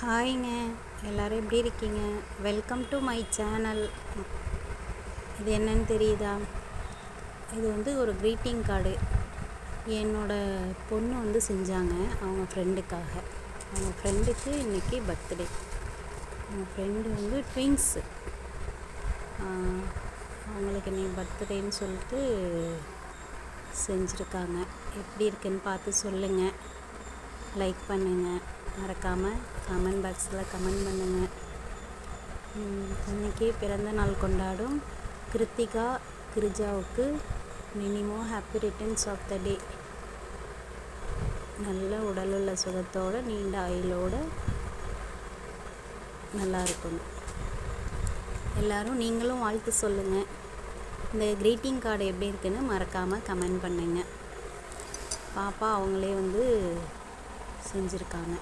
ஹாய்ங்க, எல்லோரும் எப்படி இருக்கீங்க? Welcome to my channel. இது என்னன்னு தெரியுதா? இது வந்து ஒரு க்ரீட்டிங் கார்டு. என்னோடய பொண்ணு செஞ்சாங்க அவங்க ஃப்ரெண்டுக்காக. அவங்க ஃப்ரெண்டுக்கு இன்றைக்கி பர்த்டே. அவங்க ஃப்ரெண்டு ட்வின்ஸு. அவங்களுக்கு இன்றைக்கி பர்த்டேன்னு சொல்லிட்டு செஞ்சுருக்காங்க. எப்படி இருக்குன்னு பார்த்து சொல்லுங்கள், லைக் பண்ணுங்கள், மறக்காமல் கமெண்ட் பாக்ஸில் கமெண்ட் பண்ணுங்கள். இன்றைக்கி பிறந்த நாள் கொண்டாடும் கிருத்திகா கிரிஜாவுக்கு minimum happy returns of the day. நல்ல உடலுள்ள சுகத்தோடு நீண்ட ஆயுளோடு நல்லா இருக்கணும். எல்லோரும் நீங்களும் வாழ்த்து சொல்லுங்கள். இந்த க்ரீட்டிங் கார்டு எப்படி இருக்குன்னு மறக்காமல் கமெண்ட் பண்ணுங்கள். பாப்பா அவங்களே செஞ்சுருக்காங்க.